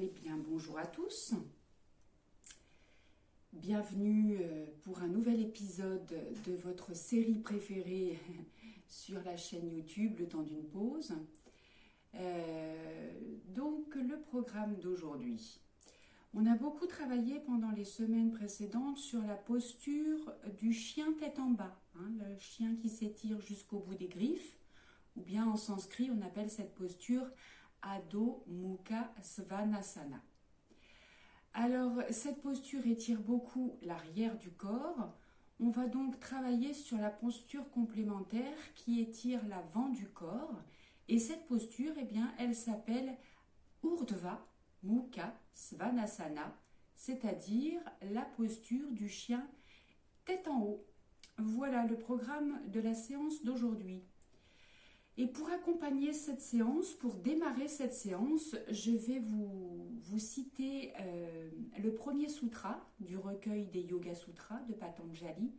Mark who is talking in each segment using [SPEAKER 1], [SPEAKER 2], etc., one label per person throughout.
[SPEAKER 1] Eh bien, bonjour à tous. Bienvenue pour un nouvel épisode de votre série préférée sur la chaîne YouTube, Le temps d'une pause. Donc, le programme d'aujourd'hui. On a beaucoup travaillé pendant les semaines précédentes sur la posture du chien tête en bas, le chien qui s'étire jusqu'au bout des griffes, ou bien en sanskrit, on appelle cette posture Adho Mukha Svanasana. Alors, cette posture étire beaucoup l'arrière du corps. On va donc travailler sur la posture complémentaire qui étire l'avant du corps. Et cette posture, eh bien, elle s'appelle Urdhva Mukha Svanasana, c'est-à-dire la posture du chien tête en haut. Voilà le programme de la séance d'aujourd'hui. Et pour accompagner cette séance, pour démarrer cette séance, je vais vous citer le premier sutra du recueil des Yoga Sutras de Patanjali.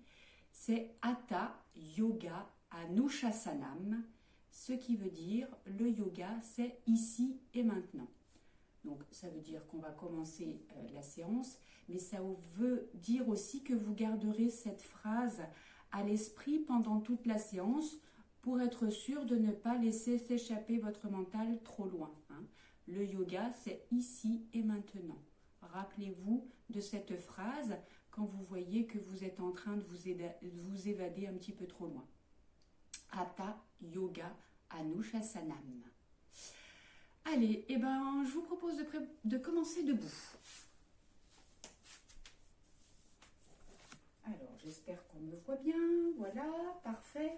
[SPEAKER 1] C'est Hatha Yoga Anushasanam, ce qui veut dire le yoga, c'est ici et maintenant. Donc ça veut dire qu'on va commencer la séance, mais ça veut dire aussi que vous garderez cette phrase à l'esprit pendant toute la séance, pour être sûr de ne pas laisser s'échapper votre mental trop loin. Le yoga, c'est ici et maintenant. Rappelez-vous de cette phrase quand vous voyez que vous êtes en train de vous évader un petit peu trop loin. Hatha Yoga Anushasanam. Allez, je vous propose de commencer debout. Alors, j'espère qu'on me voit bien. Voilà, parfait.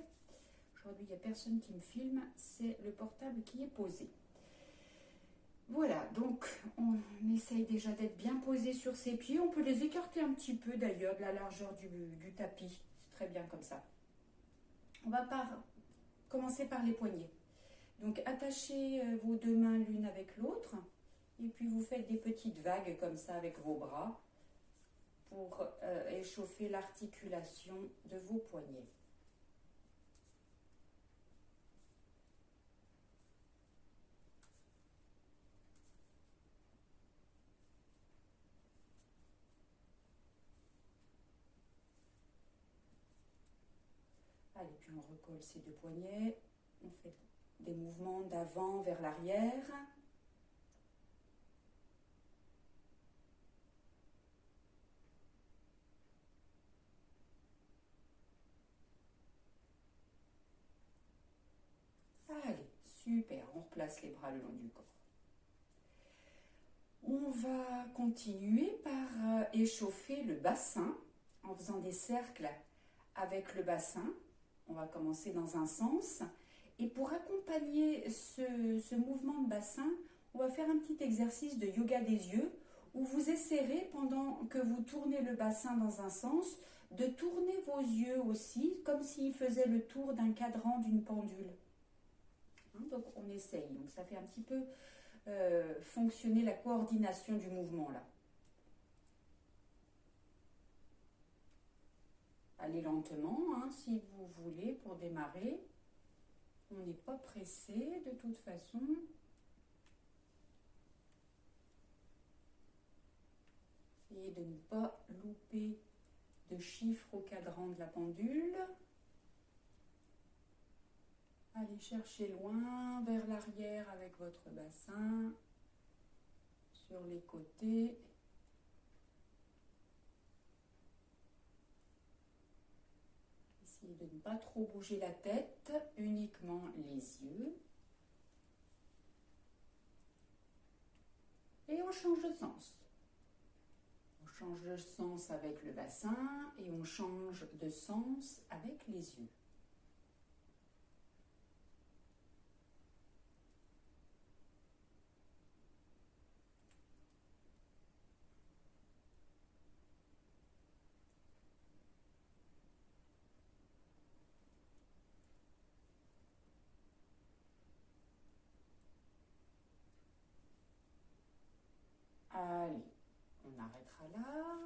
[SPEAKER 1] Aujourd'hui, il n'y a personne qui me filme, c'est le portable qui est posé. Voilà, donc on essaye déjà d'être bien posé sur ses pieds. On peut les écarter un petit peu d'ailleurs de la largeur du tapis. C'est très bien comme ça. On va commencer par les poignets. Donc attachez vos deux mains l'une avec l'autre. Et puis vous faites des petites vagues comme ça avec vos bras pour échauffer l'articulation de vos poignets. Allez, puis on recolle ces deux poignets. On fait des mouvements d'avant vers l'arrière. Allez, super. On replace les bras le long du corps. On va continuer par échauffer le bassin en faisant des cercles avec le bassin. On va commencer dans un sens. Et pour accompagner ce mouvement de bassin, on va faire un petit exercice de yoga des yeux où vous essaierez, pendant que vous tournez le bassin dans un sens, de tourner vos yeux aussi, comme s'ils faisaient le tour d'un cadran d'une pendule. Donc on essaye. Donc ça fait un petit peu fonctionner la coordination du mouvement là. Allez lentement si vous voulez pour démarrer. On n'est pas pressé de toute façon. Essayez de ne pas louper de chiffres au cadran de la pendule. Allez chercher loin vers l'arrière avec votre bassin, sur les côtés. Essayez de ne pas trop bouger la tête, uniquement les yeux. Et on change de sens. On change de sens avec le bassin et on change de sens avec les yeux. Allez, on arrêtera là.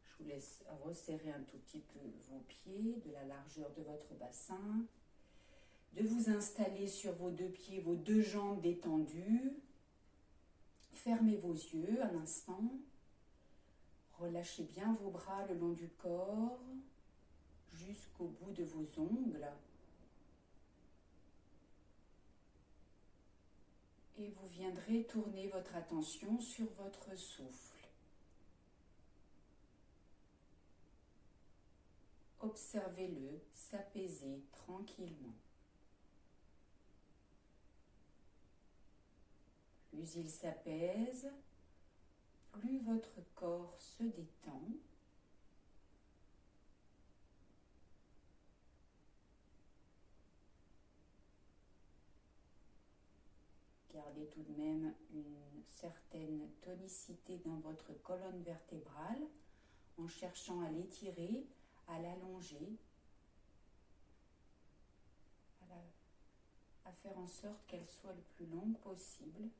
[SPEAKER 1] Je vous laisse resserrer un tout petit peu vos pieds de la largeur de votre bassin. De vous installer sur vos deux pieds, vos deux jambes détendues. Fermez vos yeux un instant. Relâchez bien vos bras le long du corps jusqu'au bout de vos ongles. Et vous viendrez tourner votre attention sur votre souffle. Observez-le s'apaiser tranquillement. Plus il s'apaise, plus votre corps se détend. Gardez tout de même une certaine tonicité dans votre colonne vertébrale en cherchant à l'étirer, à l'allonger, à faire en sorte qu'elle soit le plus longue possible.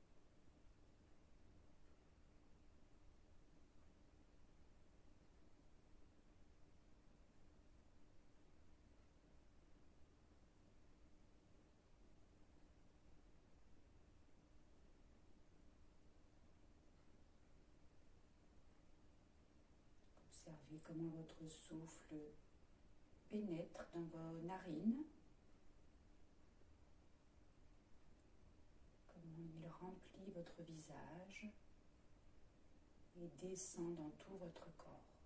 [SPEAKER 1] Observez comment votre souffle pénètre dans vos narines, comment il remplit votre visage et descend dans tout votre corps.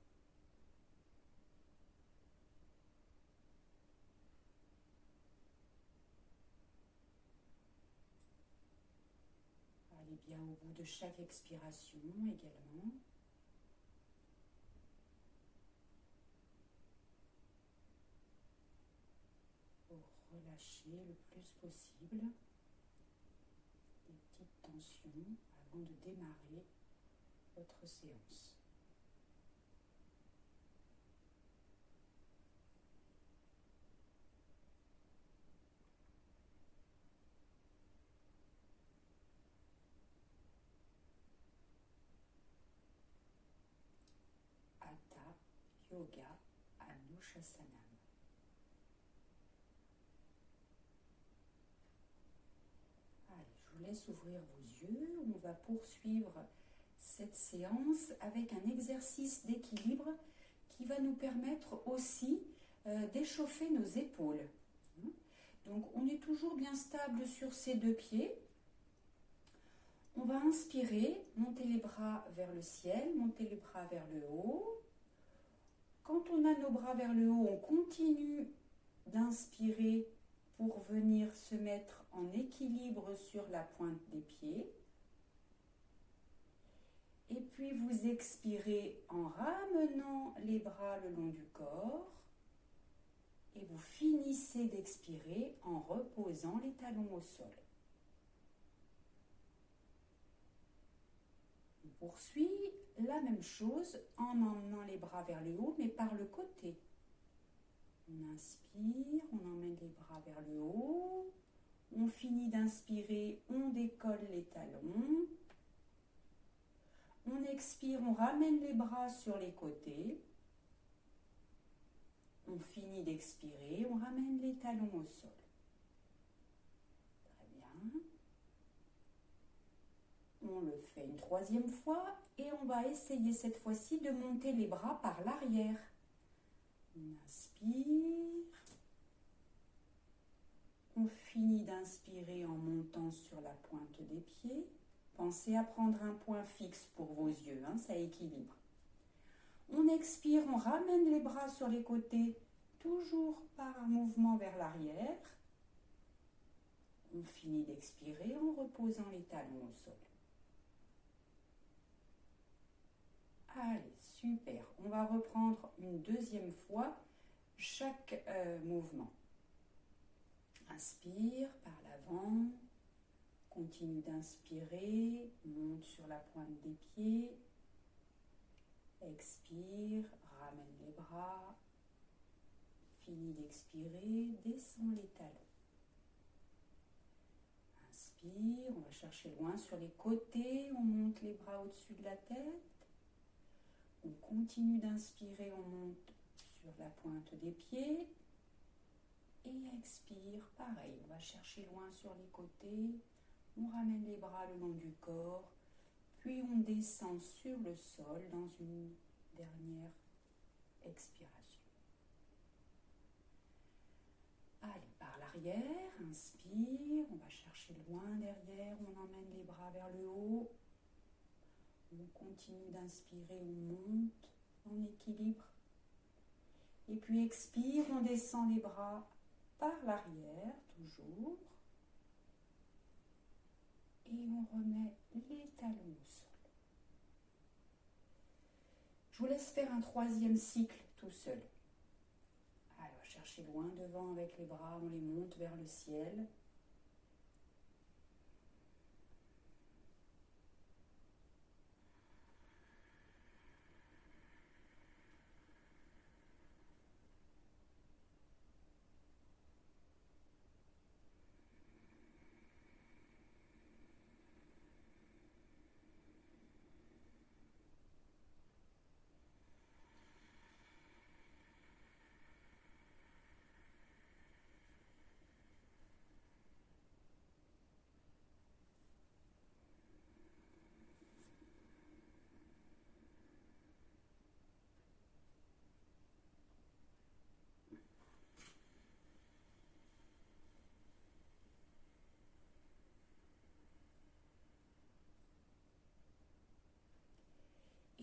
[SPEAKER 1] Allez bien au bout de chaque expiration également. Relâchez le plus possible les petites tensions avant de démarrer votre séance. Hatha Yoga Anushasanam. Je vous laisse ouvrir vos yeux. On va poursuivre cette séance avec un exercice d'équilibre qui va nous permettre aussi d'échauffer nos épaules. Donc on est toujours bien stable sur ses deux pieds. On va inspirer, monter les bras vers le ciel, monter les bras vers le haut. Quand on a nos bras vers le haut, on continue d'inspirer pour venir se mettre en équilibre sur la pointe des pieds. Et puis vous expirez en ramenant les bras le long du corps. Et vous finissez d'expirer en reposant les talons au sol. On poursuit la même chose en emmenant les bras vers le haut, mais par le côté. On inspire, on emmène les bras vers le haut. On finit d'inspirer, on décolle les talons. On expire, on ramène les bras sur les côtés. On finit d'expirer, on ramène les talons au sol. Très bien. On le fait une troisième fois et on va essayer cette fois-ci de monter les bras par l'arrière. On inspire. On finit d'inspirer en montant sur la pointe des pieds. Pensez à prendre un point fixe pour vos yeux, ça équilibre. On expire, on ramène les bras sur les côtés, toujours par un mouvement vers l'arrière. On finit d'expirer en reposant les talons au sol. Allez, super. On va reprendre une deuxième fois chaque mouvement. Inspire par l'avant. Continue d'inspirer. Monte sur la pointe des pieds. Expire. Ramène les bras. Fini d'expirer. Descends les talons. Inspire. On va chercher loin sur les côtés. On monte les bras au-dessus de la tête. On continue d'inspirer, on monte sur la pointe des pieds. Et expire, pareil, on va chercher loin sur les côtés. On ramène les bras le long du corps. Puis on descend sur le sol dans une dernière expiration. Allez, par l'arrière, inspire, on va chercher loin derrière, on emmène les bras vers le haut. On continue d'inspirer, on monte en équilibre. Et puis expire, on descend les bras par l'arrière, toujours. Et on remet les talons au sol. Je vous laisse faire un troisième cycle tout seul. Alors, cherchez loin devant avec les bras, on les monte vers le ciel.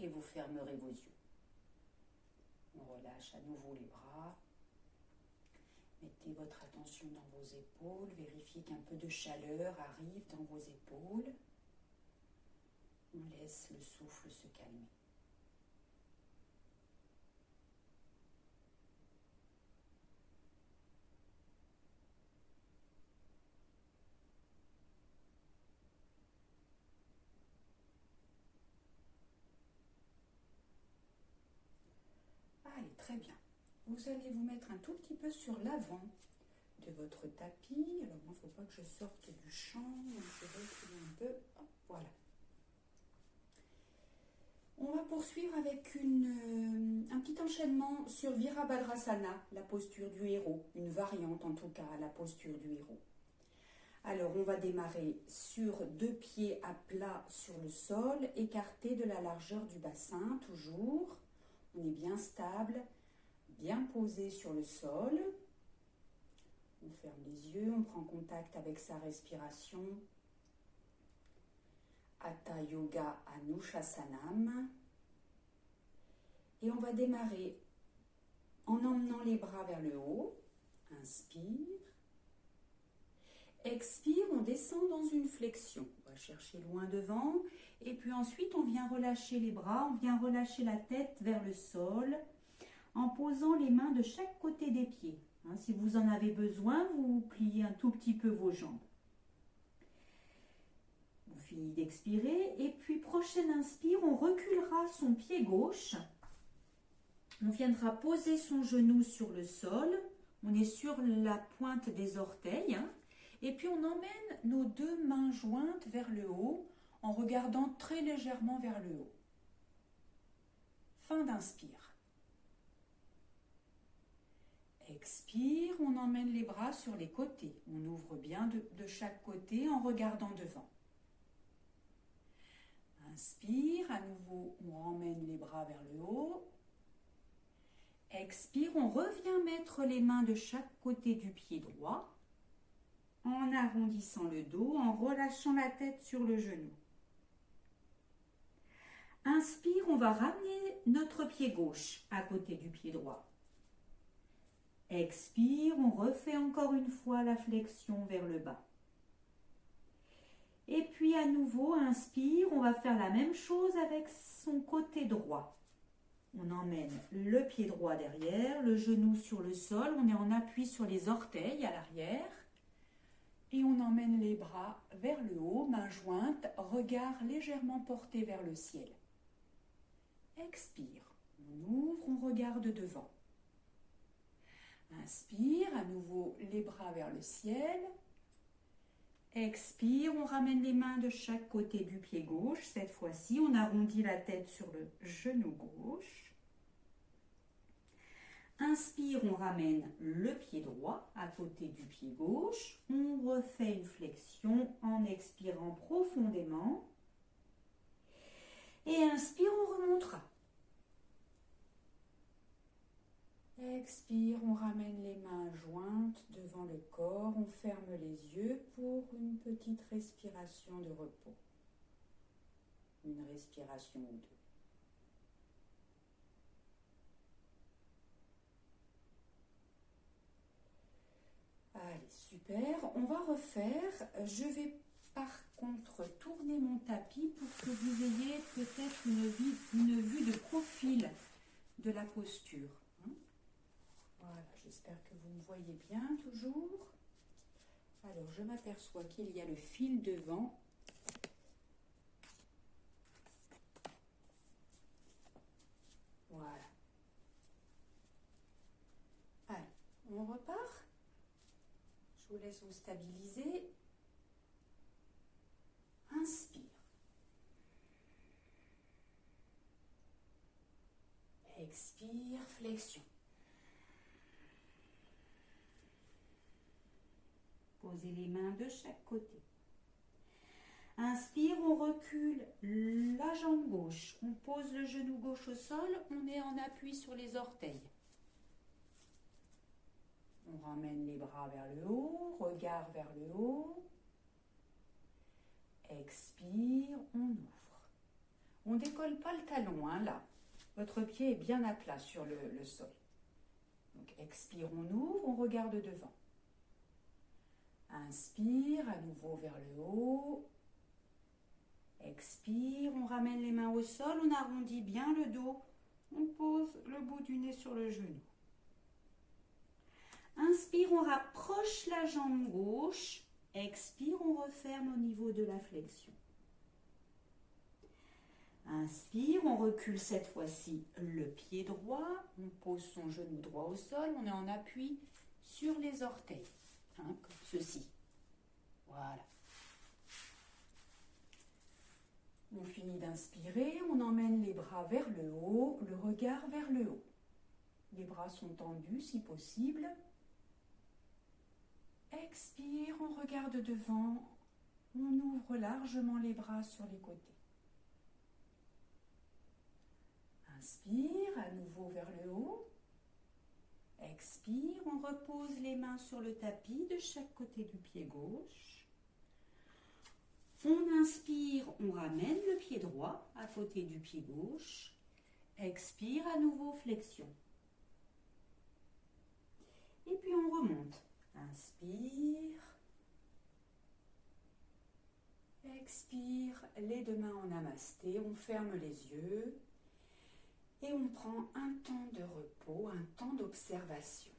[SPEAKER 1] Et vous fermerez vos yeux. On relâche à nouveau les bras. Mettez votre attention dans vos épaules. Vérifiez qu'un peu de chaleur arrive dans vos épaules. On laisse le souffle se calmer. Allez, très bien. Vous allez vous mettre un tout petit peu sur l'avant de votre tapis. Alors moi, il ne faut pas que je sorte du champ. Donc je vais reculer un peu. Hop, voilà. On va poursuivre avec un petit enchaînement sur Virabhadrasana, la posture du héros. Une variante en tout cas à la posture du héros. Alors on va démarrer sur 2 pieds à plat sur le sol, écartés de la largeur du bassin, toujours. On est bien stable, bien posé sur le sol. On ferme les yeux, on prend contact avec sa respiration. Hatha Yoga Anushasanam. Et on va démarrer en emmenant les bras vers le haut. Inspire. Expire, on descend dans une flexion. On va chercher loin devant. Et puis ensuite, on vient relâcher les bras, on vient relâcher la tête vers le sol en posant les mains de chaque côté des pieds. Si vous en avez besoin, vous pliez un tout petit peu vos jambes. On finit d'expirer. Et puis, prochaine inspire, on reculera son pied gauche. On viendra poser son genou sur le sol. On est sur la pointe des orteils. Et puis, on emmène nos 2 mains jointes vers le haut en regardant très légèrement vers le haut. Fin d'inspire. Expire, on emmène les bras sur les côtés. On ouvre bien de chaque côté en regardant devant. Inspire, à nouveau, on emmène les bras vers le haut. Expire, on revient mettre les mains de chaque côté du pied droit en arrondissant le dos, en relâchant la tête sur le genou. Inspire, on va ramener notre pied gauche à côté du pied droit. Expire, on refait encore une fois la flexion vers le bas. Et puis à nouveau, inspire, on va faire la même chose avec son côté droit. On emmène le pied droit derrière, le genou sur le sol, on est en appui sur les orteils à l'arrière. Et on emmène les bras vers le haut, mains jointes, regard légèrement porté vers le ciel. Expire, on ouvre, on regarde devant. Inspire, à nouveau les bras vers le ciel. Expire, on ramène les mains de chaque côté du pied gauche. Cette fois-ci, on arrondit la tête sur le genou gauche. Inspire, on ramène le pied droit à côté du pied gauche. On refait une flexion en expirant profondément. Et inspire, on remontera. Expire, on ramène les mains jointes devant le corps, on ferme les yeux pour une petite respiration de repos. Une respiration ou deux. Allez, super. On va refaire. Je vais par contre tourner mon tapis pour que vous ayez peut-être une vue de profil de la posture. Voilà, j'espère que vous me voyez bien toujours. Alors, je m'aperçois qu'il y a le fil devant. Voilà. Allez, on repart. Je vous laisse vous stabiliser. Inspire. Expire, flexion. Posez les mains de chaque côté. Inspire, on recule la jambe gauche. On pose le genou gauche au sol. On est en appui sur les orteils. On ramène les bras vers le haut, regard vers le haut. Expire, on ouvre. On ne décolle pas le talon, là. Votre pied est bien à plat sur le sol. Donc expire, on ouvre, on regarde devant. Inspire, à nouveau vers le haut. Expire, on ramène les mains au sol, on arrondit bien le dos. On pose le bout du nez sur le genou. Inspire, on rapproche la jambe gauche. Expire, on referme au niveau de la flexion. Inspire, on recule cette fois-ci le pied droit. On pose son genou droit au sol. On est en appui sur les orteils, comme ceci. Voilà. On finit d'inspirer. On emmène les bras vers le haut, le regard vers le haut. Les bras sont tendus si possible. Expire, on regarde devant, on ouvre largement les bras sur les côtés. Inspire, à nouveau vers le haut. Expire, on repose les mains sur le tapis de chaque côté du pied gauche. On inspire, on ramène le pied droit à côté du pied gauche. Expire, à nouveau flexion. Et puis on remonte. Inspire, expire, les deux mains en namasté, on ferme les yeux et on prend un temps de repos, un temps d'observation.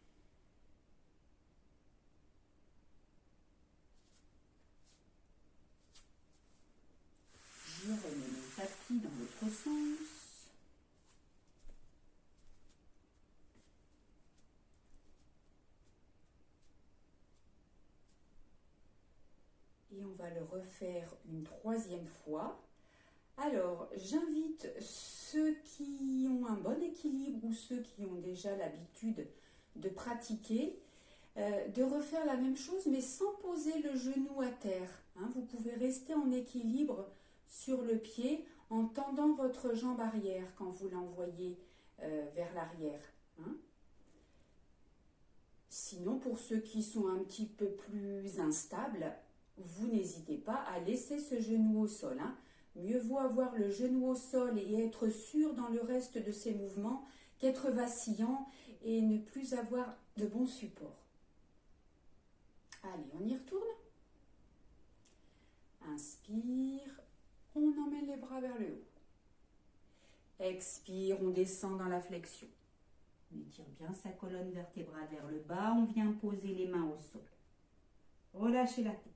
[SPEAKER 1] Je remets mon tapis dans l'autre sens. Et on va le refaire une troisième fois. Alors, j'invite ceux qui ont un bon équilibre ou ceux qui ont déjà l'habitude de pratiquer, de refaire la même chose, mais sans poser le genou à terre. Vous pouvez rester en équilibre sur le pied en tendant votre jambe arrière quand vous l'envoyez vers l'arrière. Sinon, pour ceux qui sont un petit peu plus instables, vous n'hésitez pas à laisser ce genou au sol. Mieux vaut avoir le genou au sol et être sûr dans le reste de ses mouvements qu'être vacillant et ne plus avoir de bon support. Allez, on y retourne. Inspire, on emmène les bras vers le haut. Expire, on descend dans la flexion. On étire bien sa colonne vertébrale vers le bas, on vient poser les mains au sol. Relâchez la tête.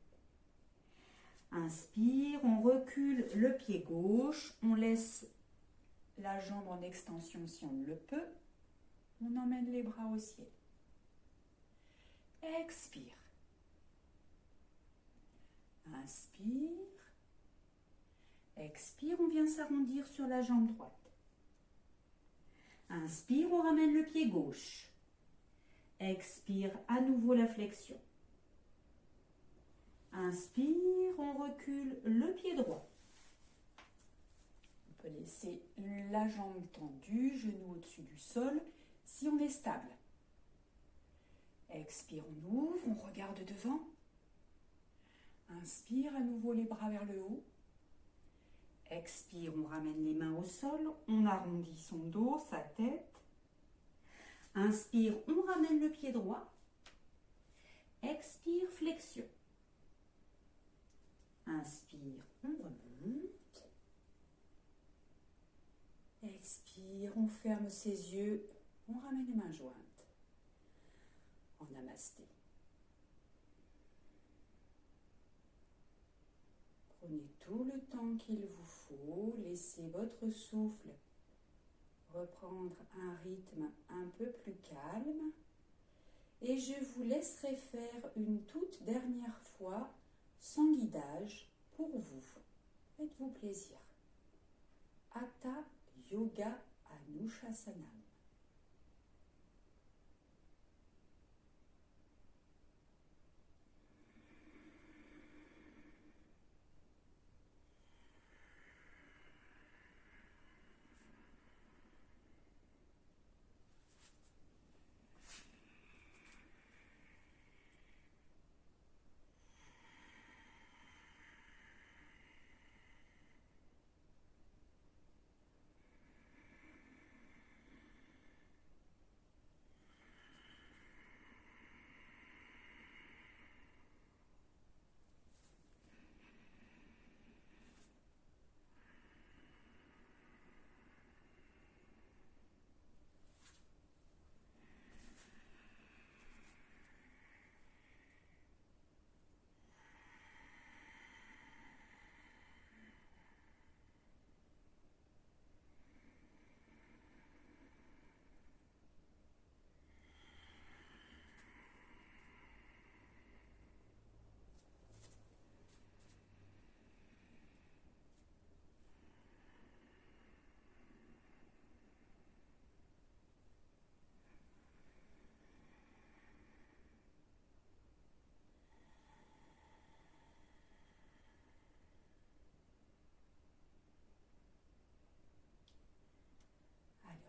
[SPEAKER 1] Inspire, on recule le pied gauche, on laisse la jambe en extension si on le peut. On emmène les bras au ciel. Expire. Inspire. Expire, on vient s'arrondir sur la jambe droite. Inspire, on ramène le pied gauche. Expire, à nouveau la flexion. Inspire, on recule le pied droit. On peut C'est la jambe tendue, genou au-dessus du sol, si on est stable. Expire, on ouvre, on regarde devant. Inspire, à nouveau les bras vers le haut. Expire, on ramène les mains au sol, on arrondit son dos, sa tête. Inspire, on ramène le pied droit. Expire, flexion. Inspire, on remonte. Expire, on ferme ses yeux, on ramène les mains jointes. En namasté. Prenez tout le temps qu'il vous faut, laissez votre souffle reprendre un rythme un peu plus calme et je vous laisserai faire une toute dernière fois sans guidage pour vous. Faites-vous plaisir. Hatha Yoga Anushasanam.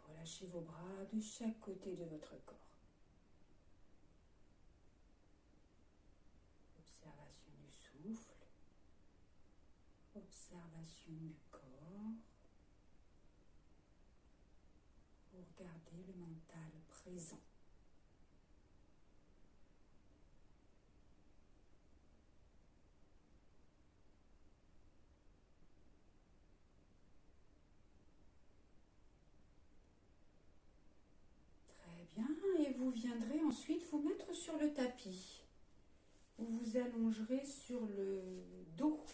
[SPEAKER 1] Relâchez vos bras de chaque côté de votre corps. Observation du souffle, observation du corps, pour garder le mental présent. Bien, et vous viendrez ensuite vous mettre sur le tapis. Vous vous allongerez sur le dos.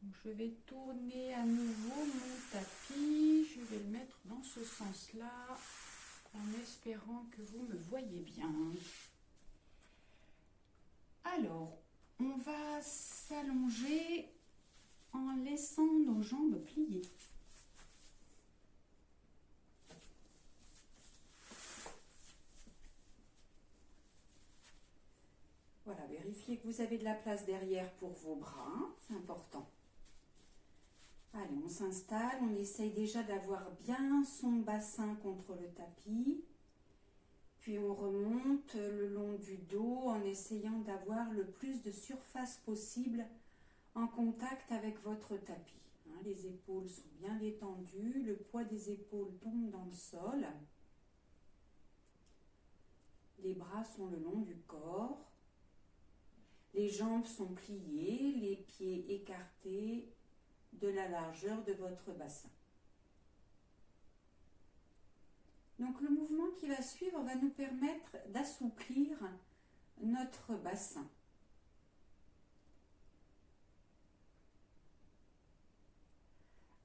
[SPEAKER 1] Donc, je vais tourner à nouveau mon tapis. Je vais le mettre dans ce sens-là, en espérant que vous me voyez bien. Alors, on va s'allonger en laissant nos jambes pliées. Voilà, vérifiez que vous avez de la place derrière pour vos bras, c'est important. Allez, on s'installe, on essaye déjà d'avoir bien son bassin contre le tapis. Puis on remonte le long du dos en essayant d'avoir le plus de surface possible en contact avec votre tapis. Les épaules sont bien détendues, le poids des épaules tombe dans le sol. Les bras sont le long du corps. Les jambes sont pliées, les pieds écartés de la largeur de votre bassin. Donc le mouvement qui va suivre va nous permettre d'assouplir notre bassin.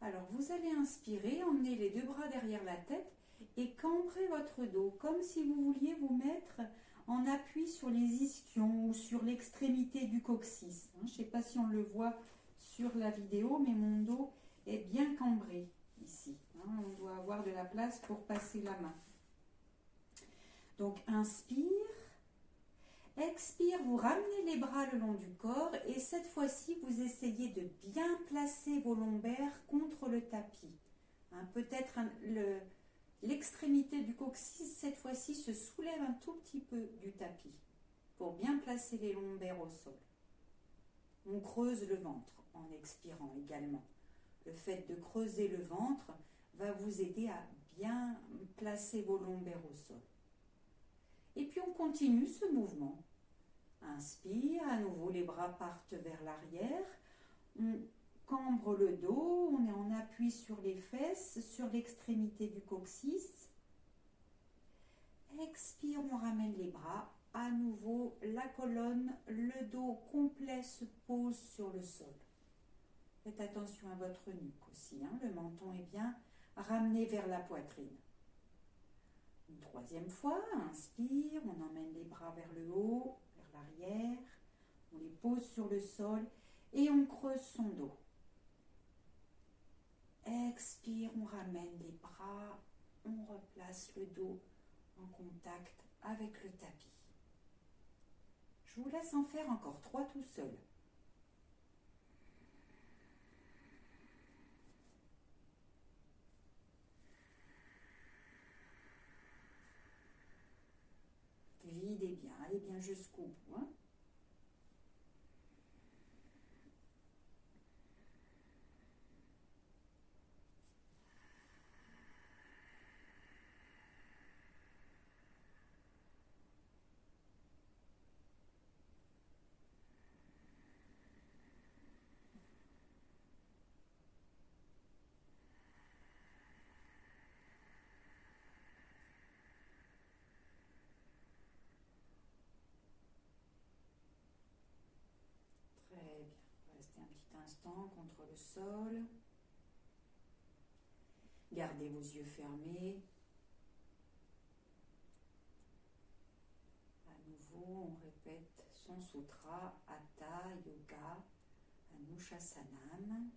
[SPEAKER 1] Alors vous allez inspirer, emmener les deux bras derrière la tête et cambrer votre dos comme si vous vouliez vous mettre en appui sur les ischions ou sur l'extrémité du coccyx. Je ne sais pas si on le voit sur la vidéo, mais mon dos est bien cambré ici. On doit avoir de la place pour passer la main. Donc inspire,
[SPEAKER 2] Expire, vous ramenez les bras le long du corps et cette fois-ci, vous essayez de bien placer vos lombaires contre le tapis. Peut-être l'extrémité du coccyx, cette fois-ci, se soulève un tout petit peu du tapis pour bien placer les lombaires au sol. On creuse le ventre en expirant également. Le fait de creuser le ventre va vous aider à bien placer vos lombaires au sol. Et puis on continue ce mouvement. Inspire, à nouveau les bras partent vers l'arrière. On cambre le dos, on est en appui sur les fesses, sur l'extrémité du coccyx. Expire, on ramène les bras. À nouveau, la colonne, le dos complet se pose sur le sol. Faites attention à votre nuque aussi. Le menton est bien ramené vers la poitrine. Une troisième fois, inspire, on emmène les bras vers le haut, vers l'arrière. On les pose sur le sol et on creuse son dos. Expire, on ramène les bras, on replace le dos en contact avec le tapis. Je vous laisse en faire encore 3 tout seul. Videz bien, allez bien jusqu'au bout. Très bien. Restez un petit instant contre le sol. Gardez vos yeux fermés. À nouveau, on répète son sutra, Hatha Yoga, Anushasanam.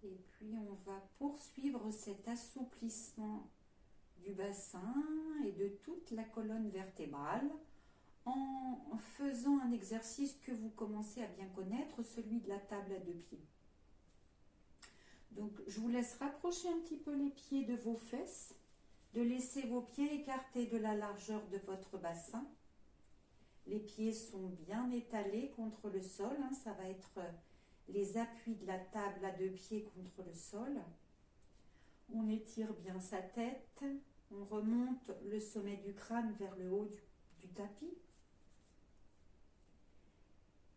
[SPEAKER 2] Et puis on va poursuivre cet assouplissement du bassin et de toute la colonne vertébrale en faisant un exercice que vous commencez à bien connaître, celui de la table à 2 pieds. Donc je vous laisse rapprocher un petit peu les pieds de vos fesses, de laisser vos pieds écartés de la largeur de votre bassin. Les pieds sont bien étalés contre le sol, ça va être les appuis de la table à 2 pieds contre le sol. On étire bien sa tête, on remonte le sommet du crâne vers le haut du tapis.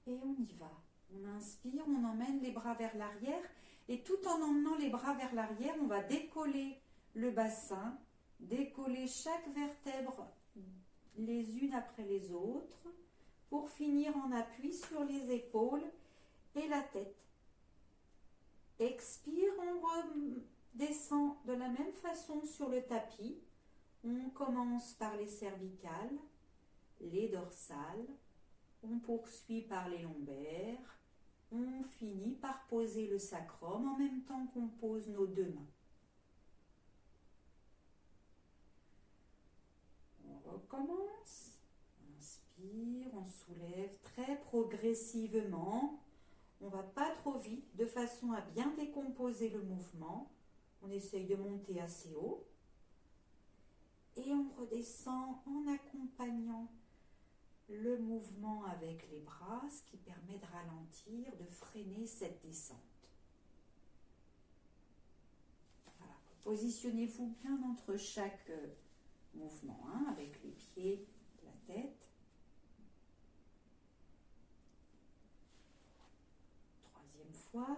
[SPEAKER 2] Et on y va. On inspire, on emmène les bras vers l'arrière et tout en emmenant les bras vers l'arrière, on va décoller le bassin, décoller chaque vertèbre les unes après les autres pour finir en appui sur les épaules et la tête. Expire, on redescend de la même façon sur le tapis. On commence par les cervicales, les dorsales, on poursuit par les lombaires, on finit par poser le sacrum en même temps qu'on pose nos 2 mains. On recommence, inspire, on soulève très progressivement. On ne va pas trop vite, de façon à bien décomposer le mouvement. On essaye de monter assez haut. Et on redescend en accompagnant le mouvement avec les bras, ce qui permet de ralentir, de freiner cette descente. Voilà. Positionnez-vous bien entre chaque mouvement, avec les pieds, la tête. Troisième fois.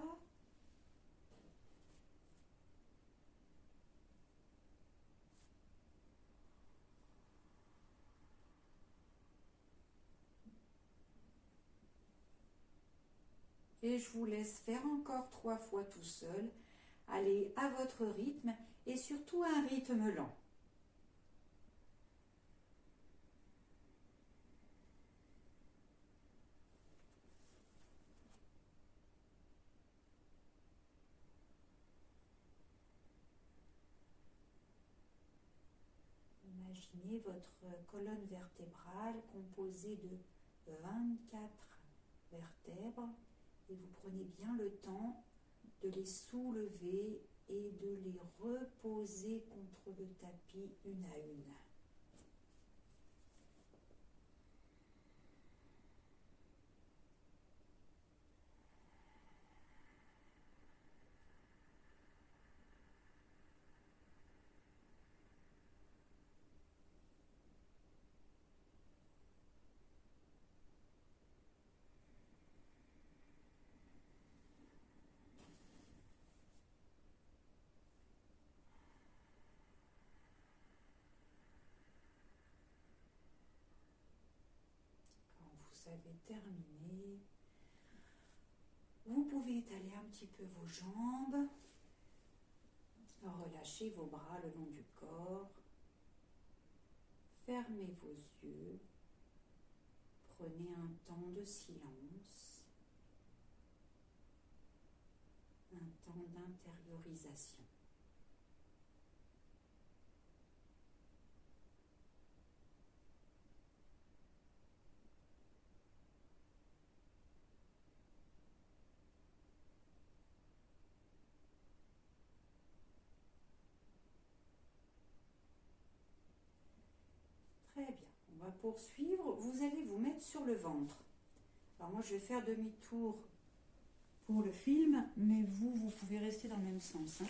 [SPEAKER 2] Et je vous laisse faire encore 3 fois tout seul. Allez à votre rythme et surtout à un rythme lent. Imaginez votre colonne vertébrale composée de 24 vertèbres et vous prenez bien le temps de les soulever et de les reposer contre le tapis une à une. Vous avez terminé. Vous pouvez étaler un petit peu vos jambes, relâchez vos bras le long du corps, fermez vos yeux, prenez un temps de silence, un temps d'intériorisation. Très bien, on va poursuivre. Vous allez vous mettre sur le ventre. Alors moi, je vais faire demi-tour pour le film, mais vous pouvez rester dans le même sens.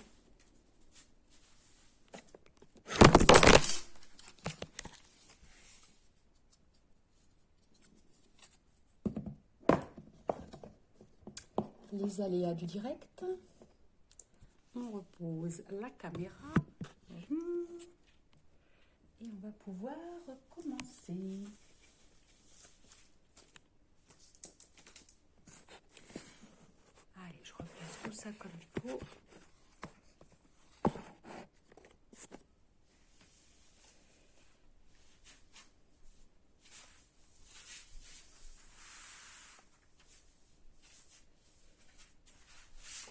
[SPEAKER 2] Les aléas du direct. On repose la caméra. Et on va pouvoir commencer. Allez, je replace tout ça comme il faut.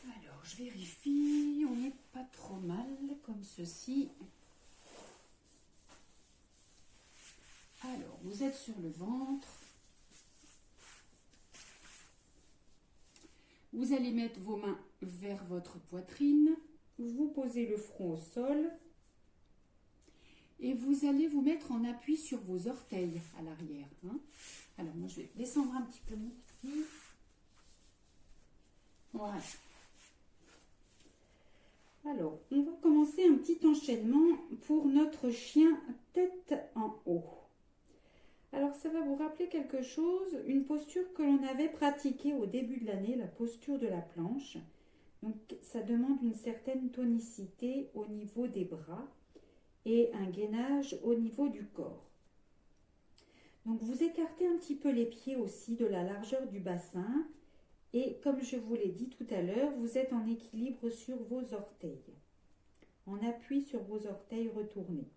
[SPEAKER 2] Alors, je vérifie, on n'est pas trop mal comme ceci. Alors, vous êtes sur le ventre. Vous allez mettre vos mains vers votre poitrine. Vous posez le front au sol. Et vous allez vous mettre en appui sur vos orteils à l'arrière. Alors, moi, je vais descendre un petit peu mon pied. Voilà. Alors, on va commencer un petit enchaînement pour notre chien tête en haut. Alors, ça va vous rappeler quelque chose, une posture que l'on avait pratiquée au début de l'année, la posture de la planche. Donc, ça demande une certaine tonicité au niveau des bras et un gainage au niveau du corps. Donc, vous écartez un petit peu les pieds aussi de la largeur du bassin. Et comme je vous l'ai dit tout à l'heure, vous êtes en équilibre sur vos orteils, en appui sur vos orteils retournés.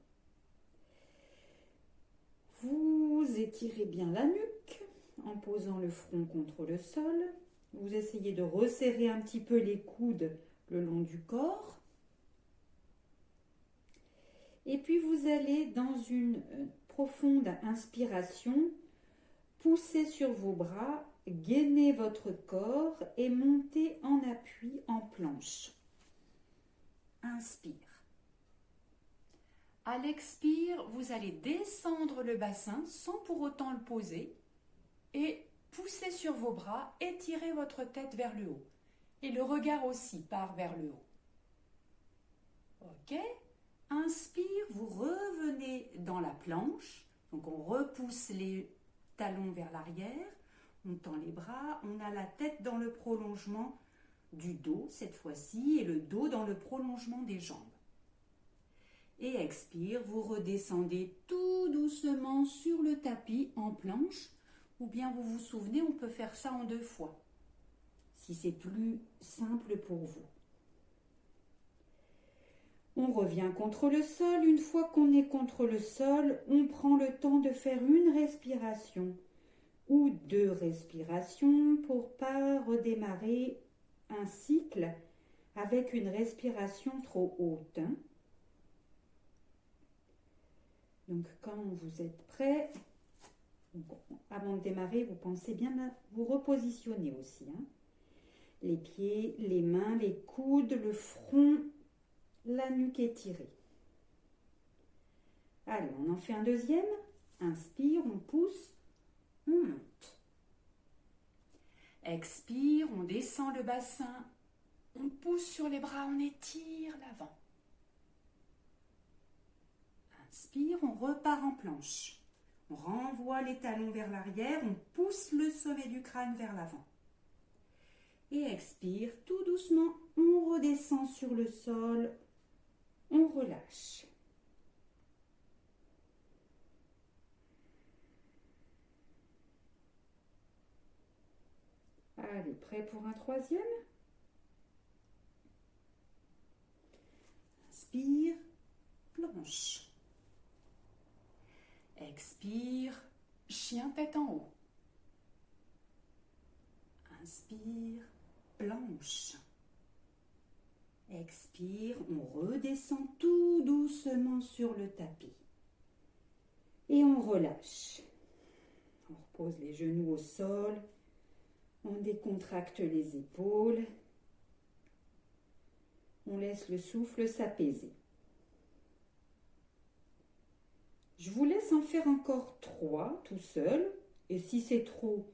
[SPEAKER 2] Vous étirez bien la nuque en posant le front contre le sol. Vous essayez de resserrer un petit peu les coudes le long du corps. Et puis vous allez dans une profonde inspiration, pousser sur vos bras, gainer votre corps et monter en appui en planche. Inspire. À l'expire, vous allez descendre le bassin sans pour autant le poser et pousser sur vos bras, étirez votre tête vers le haut. Et le regard aussi part vers le haut. Ok ? Inspire, vous revenez dans la planche. Donc on repousse les talons vers l'arrière, on tend les bras, on a la tête dans le prolongement du dos cette fois-ci et le dos dans le prolongement des jambes. Et expire, vous redescendez tout doucement sur le tapis en planche, ou bien vous vous souvenez, on peut faire ça en 2 fois, si c'est plus simple pour vous. On revient contre le sol. Une fois qu'on est contre le sol, on prend le temps de faire une respiration ou 2 respirations pour pas redémarrer un cycle avec une respiration trop haute. Donc quand vous êtes prêt, avant de démarrer, vous pensez bien à vous repositionner aussi. Hein. Les pieds, les mains, les coudes, le front, la nuque étirée. Allez, on en fait un deuxième. Inspire, on pousse, on monte. Expire, on descend le bassin, on pousse sur les bras, on étire l'avant. Inspire, on repart en planche. On renvoie les talons vers l'arrière, on pousse le sommet du crâne vers l'avant. Et expire, tout doucement, on redescend sur le sol, on relâche. Allez, prêt pour un troisième? Inspire, planche. Expire, chien tête en haut. Inspire, planche. Expire, on redescend tout doucement sur le tapis. Et on relâche. On repose les genoux au sol. On décontracte les épaules. On laisse le souffle s'apaiser. Je vous laisse en faire encore 3 tout seul. Et si c'est trop,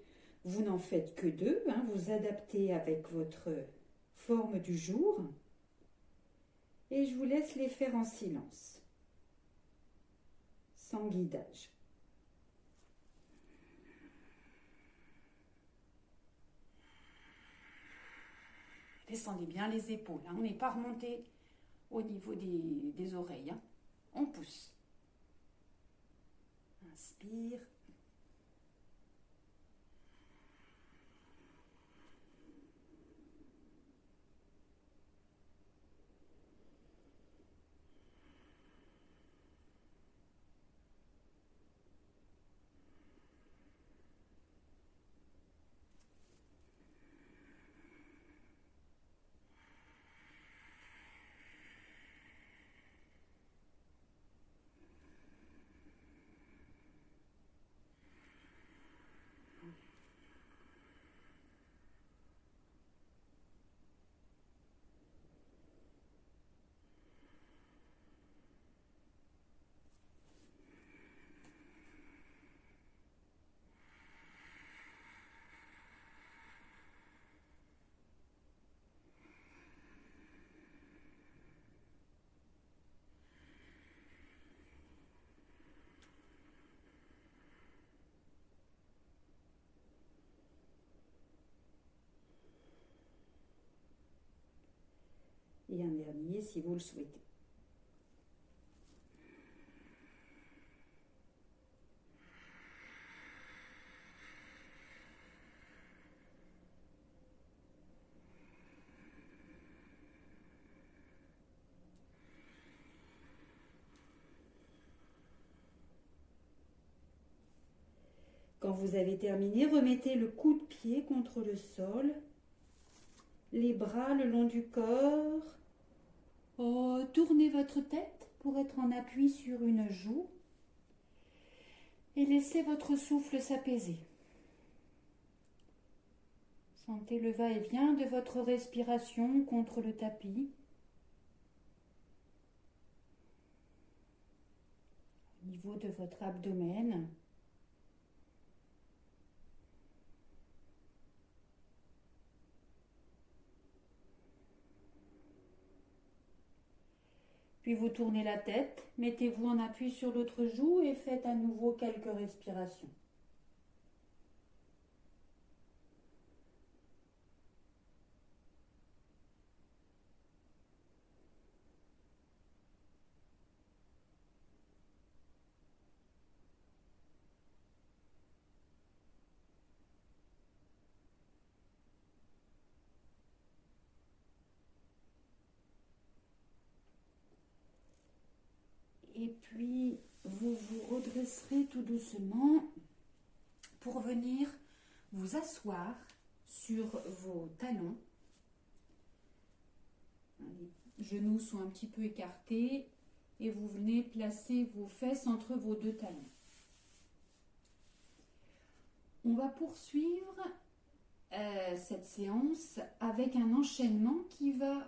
[SPEAKER 2] vous n'en faites que 2. Hein, vous adaptez avec votre forme du jour. Et je vous laisse les faire en silence, sans guidage. Descendez bien les épaules. Hein. On n'est pas remonté au niveau des oreilles. Hein. On pousse. Inspire. Et un dernier si vous le souhaitez. Quand vous avez terminé, remettez le coude de pied contre le sol, les bras le long du corps. Tournez votre tête pour être en appui sur une joue et laissez votre souffle s'apaiser. Sentez le va-et-vient de votre respiration contre le tapis. Au niveau de votre abdomen. Puis vous tournez la tête, mettez-vous en appui sur l'autre joue et faites à nouveau quelques respirations. Et puis, vous vous redresserez tout doucement pour venir vous asseoir sur vos talons. Les genoux sont un petit peu écartés,
[SPEAKER 1] et vous venez placer vos fesses entre vos deux talons. On va poursuivre cette séance avec un enchaînement qui va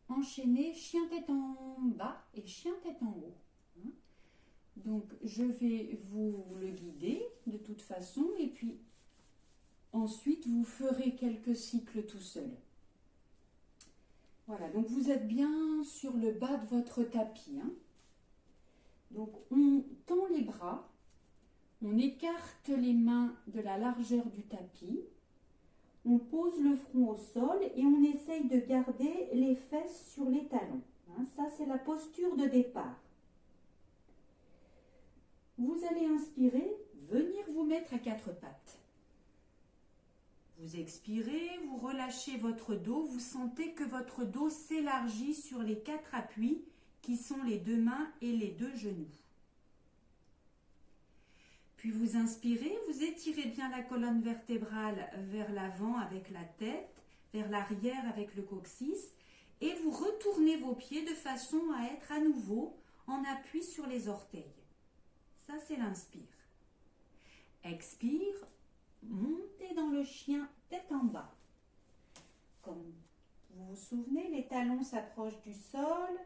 [SPEAKER 1] enchaîner chien tête en bas et chien tête en haut. Donc je vais vous le guider de toute façon et puis ensuite vous ferez quelques cycles tout seul. Voilà, donc vous êtes bien sur le bas de votre tapis. Donc on tend les bras, on écarte les mains de la largeur du tapis, on pose le front au sol et on essaye de garder les fesses sur les talons. Ça, c'est la posture de départ. Vous allez inspirer, venir vous mettre à quatre pattes. Vous expirez, vous relâchez votre dos, vous sentez que votre dos s'élargit sur les quatre appuis qui sont les deux mains et les deux genoux. Puis vous inspirez, vous étirez bien la colonne vertébrale vers l'avant avec la tête, vers l'arrière avec le coccyx et vous retournez vos pieds de façon à être à nouveau en appui sur les orteils. Ça, c'est l'inspire. Expire, montez dans le chien tête en bas. Comme vous vous souvenez, les talons s'approchent du sol,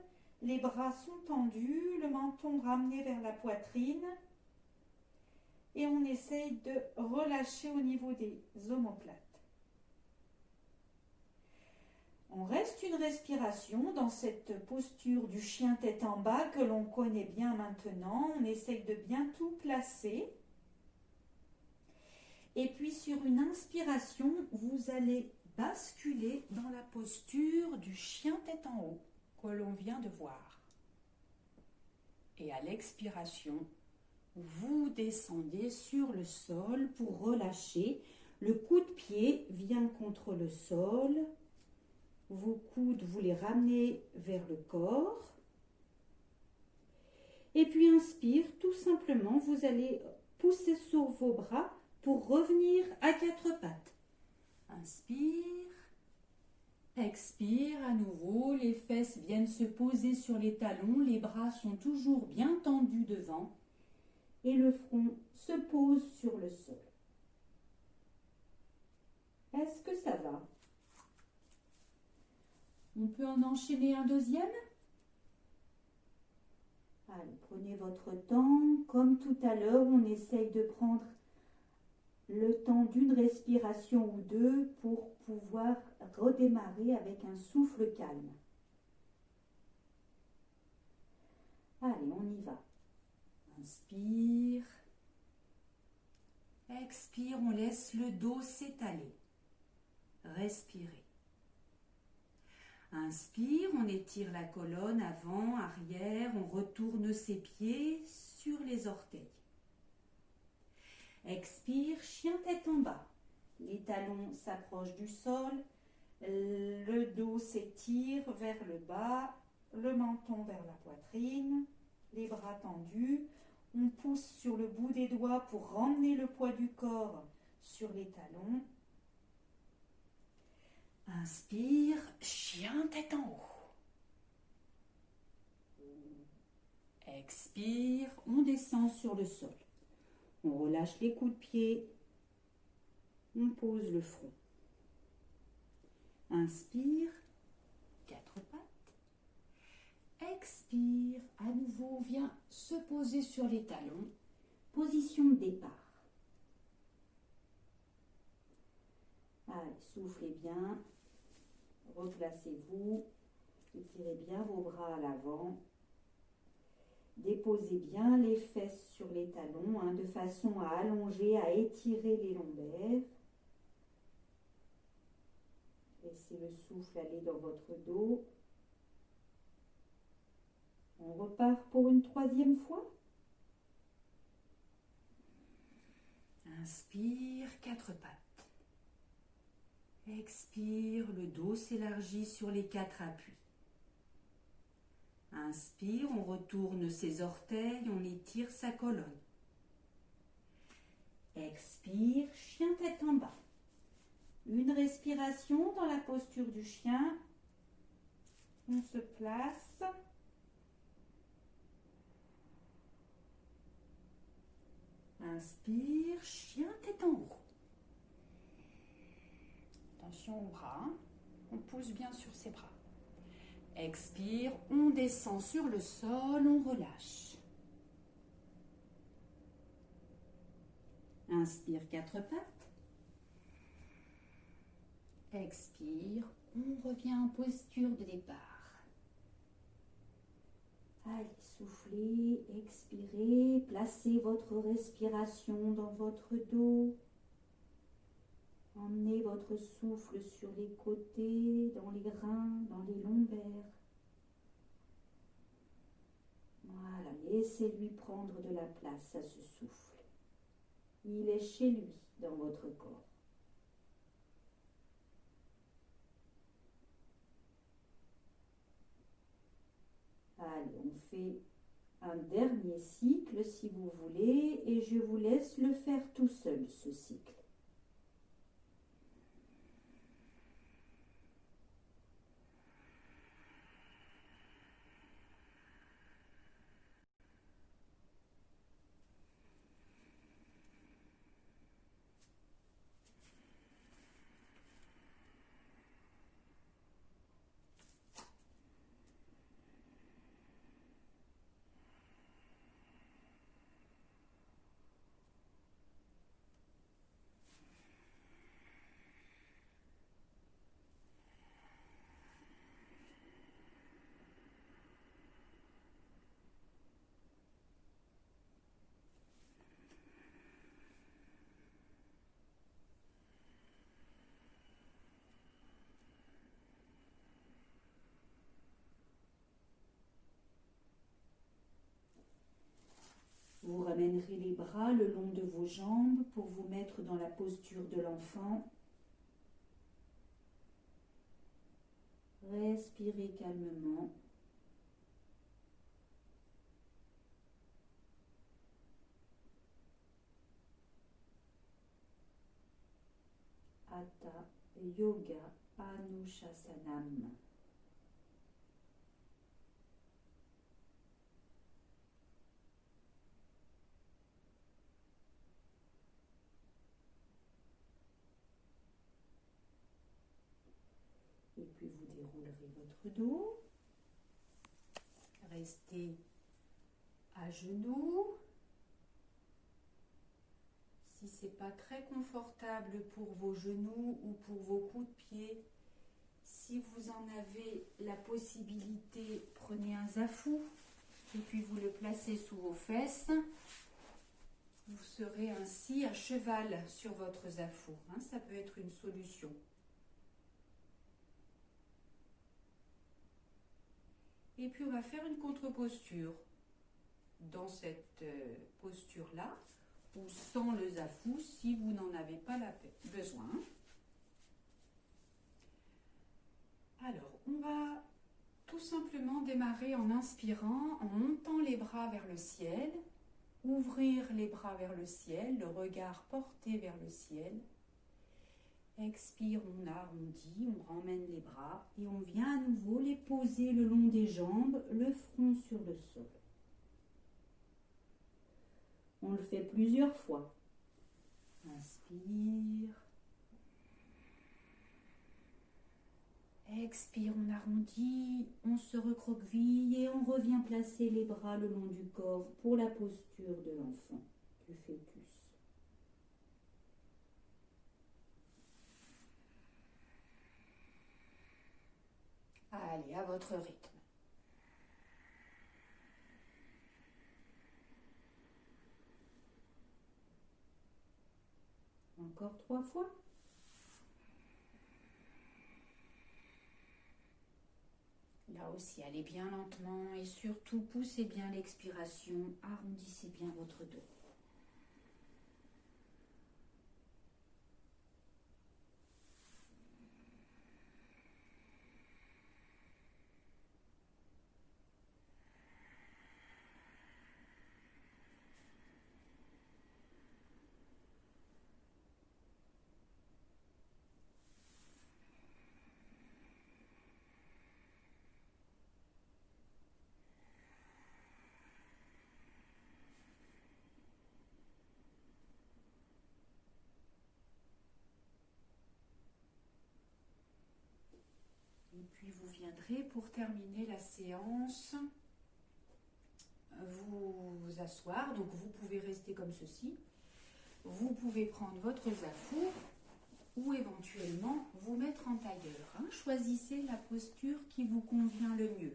[SPEAKER 1] les bras sont tendus, le menton ramené vers la poitrine. Et on essaye de relâcher au niveau des omoplates. On reste une respiration dans cette posture du chien tête en bas que l'on connaît bien maintenant. On essaye de bien tout placer. Et puis sur une inspiration, vous allez basculer dans la posture du chien tête en haut que l'on vient de voir. Et à l'expiration, vous descendez sur le sol pour relâcher. Le coup de pied vient contre le sol. Vos coudes, vous les ramenez vers le corps. Et puis inspire, tout simplement, vous allez pousser sur vos bras pour revenir à quatre pattes. Inspire, expire à nouveau. Les fesses viennent se poser sur les talons. Les bras sont toujours bien tendus devant. Et le front se pose sur le sol. Est-ce que ça va? On peut en enchaîner un deuxième? Allez, prenez votre temps. Comme tout à l'heure, on essaye de prendre le temps d'une respiration ou deux pour pouvoir redémarrer avec un souffle calme. Allez, on y va. Inspire, expire, on laisse le dos s'étaler. Respirez. Inspire, on étire la colonne avant, arrière, on retourne ses pieds sur les orteils. Expire, chien tête en bas. Les talons s'approchent du sol, le dos s'étire vers le bas, le menton vers la poitrine, les bras tendus. On pousse sur le bout des doigts pour ramener le poids du corps sur les talons. Inspire, chien tête en haut. Expire, on descend sur le sol. On relâche les coups de pied. On pose le front. Inspire, quatre pattes. Expire, à nouveau, vient se poser sur les talons. Position de départ. Allez, soufflez bien. Replacez-vous. Étirez bien vos bras à l'avant. Déposez bien les fesses sur les talons, de façon à allonger, à étirer les lombaires. Laissez le souffle aller dans votre dos. On repart pour une troisième fois. Inspire, quatre pattes. Expire, le dos s'élargit sur les quatre appuis. Inspire, on retourne ses orteils, on étire sa colonne. Expire, chien tête en bas. Une respiration dans la posture du chien. On se place. Inspire, chien tête en haut. Attention aux bras, hein. On pousse bien sur ses bras. Expire, on descend sur le sol, on relâche. Inspire, quatre pattes. Expire, on revient en posture de départ.
[SPEAKER 2] Allez, soufflez, expirez, placez votre respiration dans votre dos. Emmenez votre souffle sur les côtés, dans les reins, dans les lombaires. Voilà, laissez-lui prendre de la place à ce souffle. Il est chez lui dans votre corps. Allez, on fait un dernier cycle si vous voulez et je vous laisse le faire tout seul, ce cycle. Vous ramènerez les bras le long de vos jambes pour vous mettre dans la posture de l'enfant. Respirez calmement. Hatha Yoga Anushasanam. Et puis vous déroulerez votre dos.
[SPEAKER 1] Restez à genoux. Si ce n'est pas très confortable pour vos genoux ou pour vos coups de pied, si vous en avez la possibilité, prenez un zafou et puis vous le placez sous vos fesses. Vous serez ainsi à cheval sur votre zafou. Ça peut être une solution. Et puis on va faire une contre-posture. Dans cette posture-là, ou sans le zafou si vous n'en avez pas besoin. Alors, on va tout simplement démarrer en inspirant, en montant les bras vers le ciel, ouvrir les bras vers le ciel, le regard porté vers le ciel. Expire, on arrondit, on ramène les bras et on vient à nouveau les poser le long des jambes, le front sur le sol. On le fait plusieurs fois. Inspire. Expire, on arrondit, on se recroqueville et on revient placer les bras le long du corps pour la posture de l'enfant, du fœtus. Allez, à votre rythme. Encore 3 fois. Là aussi, allez bien lentement et surtout poussez bien l'expiration, arrondissez bien votre dos. puis vous viendrez pour terminer la séance vous asseoir. Donc vous pouvez rester comme ceci. Vous pouvez prendre votre zafour ou éventuellement vous mettre en tailleur. Hein. Choisissez la posture qui vous convient le mieux.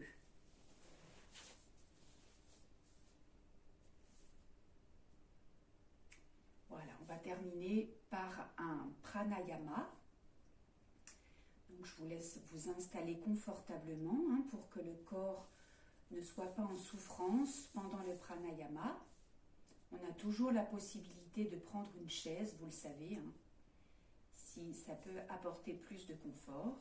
[SPEAKER 1] Voilà, on va terminer par un pranayama. Donc je vous laisse vous installer confortablement hein, pour que le corps ne soit pas en souffrance pendant le pranayama. On a toujours la possibilité de prendre une chaise, vous le savez, hein, si ça peut apporter plus de confort.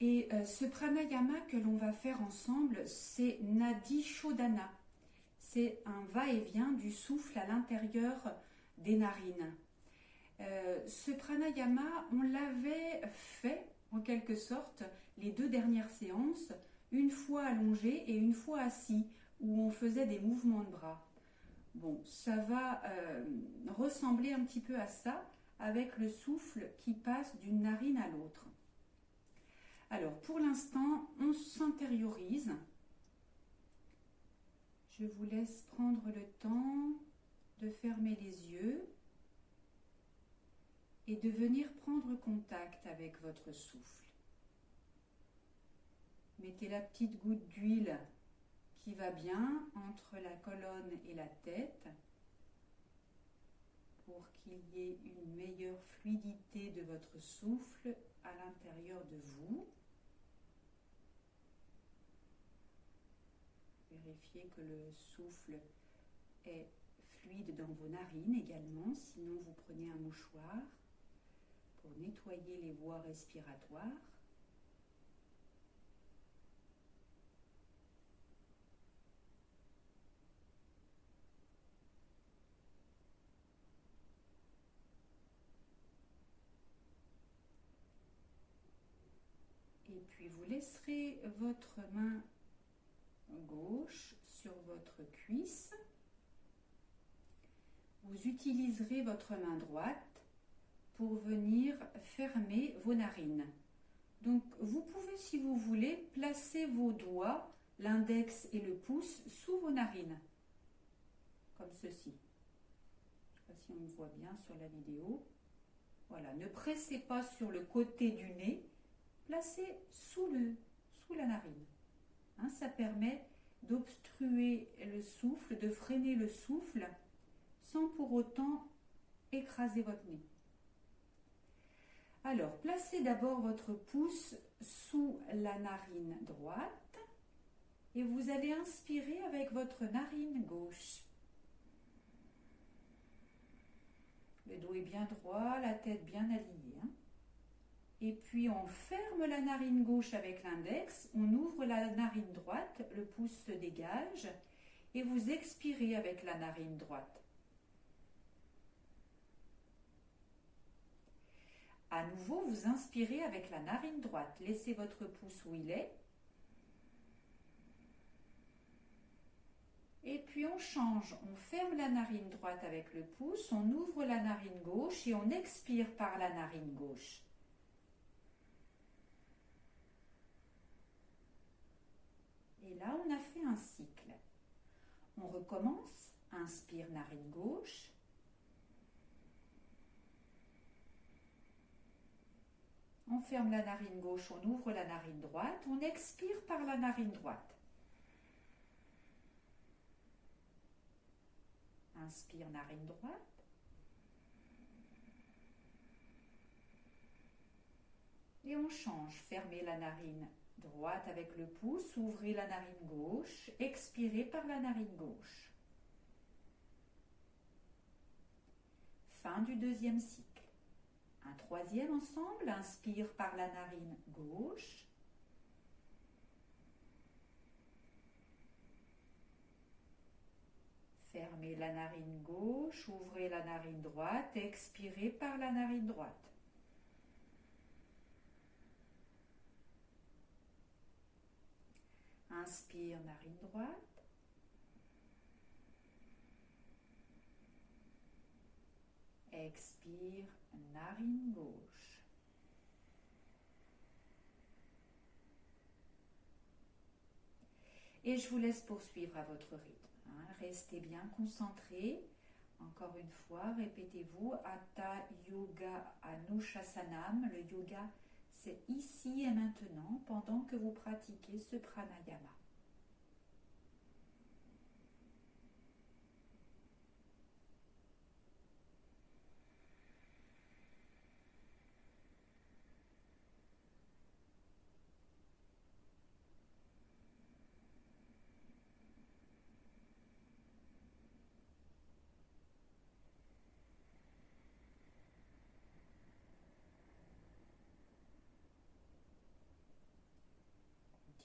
[SPEAKER 1] Et ce pranayama que l'on va faire ensemble, c'est Nadi Shodhana. C'est un va-et-vient du souffle à l'intérieur des narines. Ce pranayama, on l'avait fait en quelque sorte les 2 dernières séances, une fois allongé et une fois assis, où on faisait des mouvements de bras. Bon, ça va ressembler un petit peu à ça, avec le souffle qui passe d'une narine à l'autre. Alors, pour l'instant, on s'intériorise. Je vous laisse prendre le temps de fermer les yeux et de venir prendre contact avec votre souffle. Mettez la petite goutte d'huile qui va bien entre la colonne et la tête pour qu'il y ait une meilleure fluidité de votre souffle à l'intérieur de vous. Vérifiez que le souffle est fluide dans vos narines également, sinon vous prenez un mouchoir pour nettoyer les voies respiratoires. Et puis vous laisserez votre main gauche sur votre cuisse. Vous utiliserez votre main droite pour venir fermer vos narines. Donc vous pouvez, si vous voulez, placer vos doigts, l'index et le pouce, sous vos narines, comme ceci. Je ne sais pas si on me voit bien sur la vidéo. Voilà, ne pressez pas sur le côté du nez, placez sous la narine. Hein, ça permet d'obstruer le souffle, de freiner le souffle, sans pour autant écraser votre nez. Alors, placez d'abord votre pouce sous la narine droite et vous allez inspirer avec votre narine gauche. Le dos est bien droit, la tête bien alignée. Hein. Et puis on ferme la narine gauche avec l'index, on ouvre la narine droite, le pouce se dégage et vous expirez avec la narine droite. À nouveau, vous inspirez avec la narine droite. Laissez votre pouce où il est. Et puis on change. On ferme la narine droite avec le pouce, on ouvre la narine gauche et on expire par la narine gauche. Et là, on a fait un cycle. On recommence. Inspire, narine gauche. On ferme la narine gauche, on ouvre la narine droite, on expire par la narine droite. Inspire, narine droite. Et on change. Fermez la narine droite avec le pouce, ouvrez la narine gauche, expirez par la narine gauche. Fin du deuxième cycle. Un troisième ensemble, inspire par la narine gauche. Fermez la narine gauche, ouvrez la narine droite, expirez par la narine droite. Inspire, narine droite. Expire, narine gauche.
[SPEAKER 3] Et je vous laisse poursuivre à votre rythme. Hein. Restez bien concentrés. Encore une fois, répétez-vous Hatha Yoga Anushasanam. Le yoga, c'est ici et maintenant pendant que vous pratiquez ce pranayama.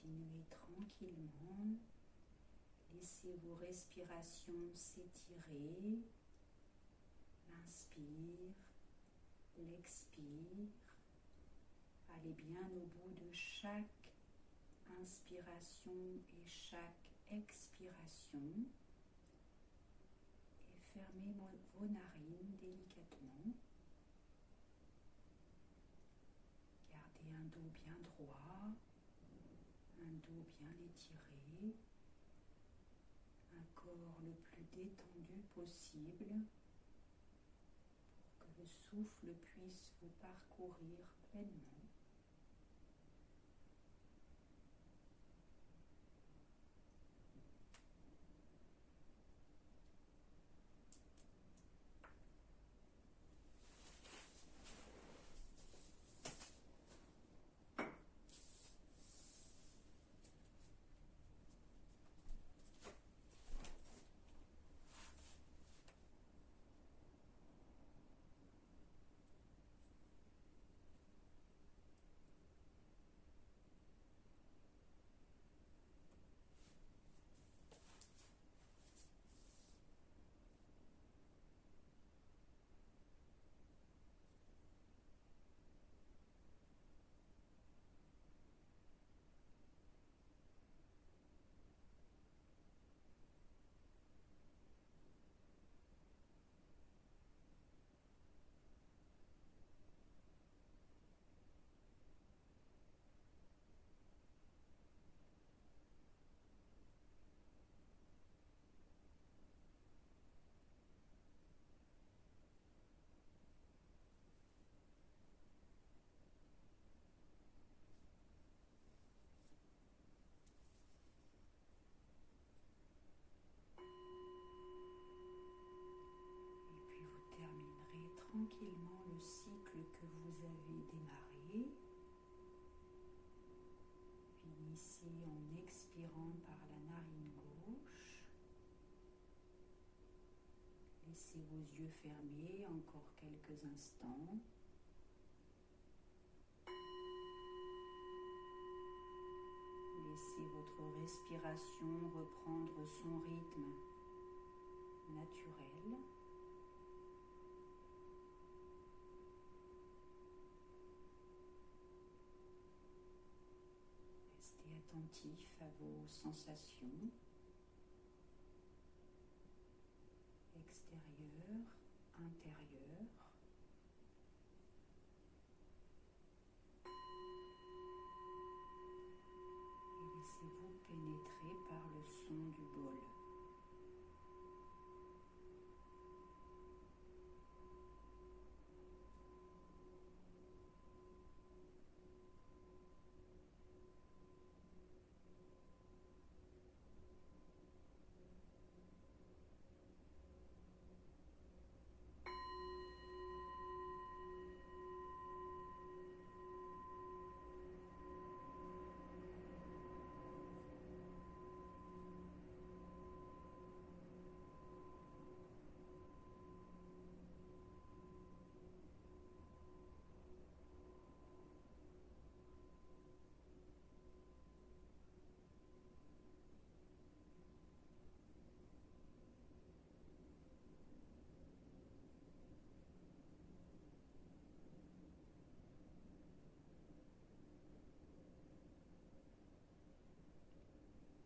[SPEAKER 3] Continuez tranquillement, laissez vos respirations s'étirer, l'inspire, l'expire, allez bien au bout de chaque inspiration et chaque expiration et fermez vos narines délicatement, gardez un dos bien droit, un dos bien étiré, un corps le plus détendu possible pour que le souffle puisse vous parcourir pleinement. Tranquillement le cycle que vous avez démarré. Finissez en expirant par la narine gauche. Laissez vos yeux fermés encore quelques instants. Laissez votre respiration reprendre son rythme naturel. Attentif à vos sensations extérieures, intérieures. Et laissez-vous pénétrer par le son du bol.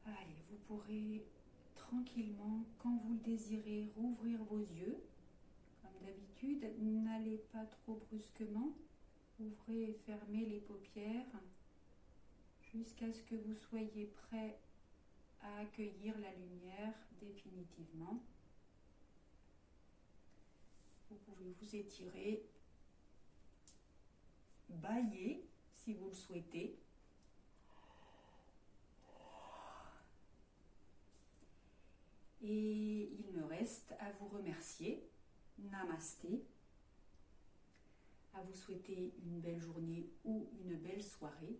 [SPEAKER 3] Allez, vous pourrez tranquillement, quand vous le désirez, rouvrir vos yeux. Comme d'habitude, n'allez pas trop brusquement. Ouvrez et fermez les paupières jusqu'à ce que vous soyez prêt
[SPEAKER 1] à accueillir la lumière définitivement. Vous pouvez vous étirer, bâiller si vous le souhaitez. Et il me reste à vous remercier. Namasté. À vous souhaiter une belle journée ou une belle soirée.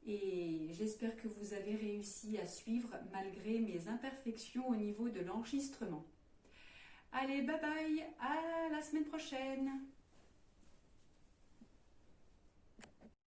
[SPEAKER 1] Et j'espère que vous avez réussi à suivre malgré mes imperfections au niveau de l'enregistrement. Allez, bye bye, à la semaine prochaine!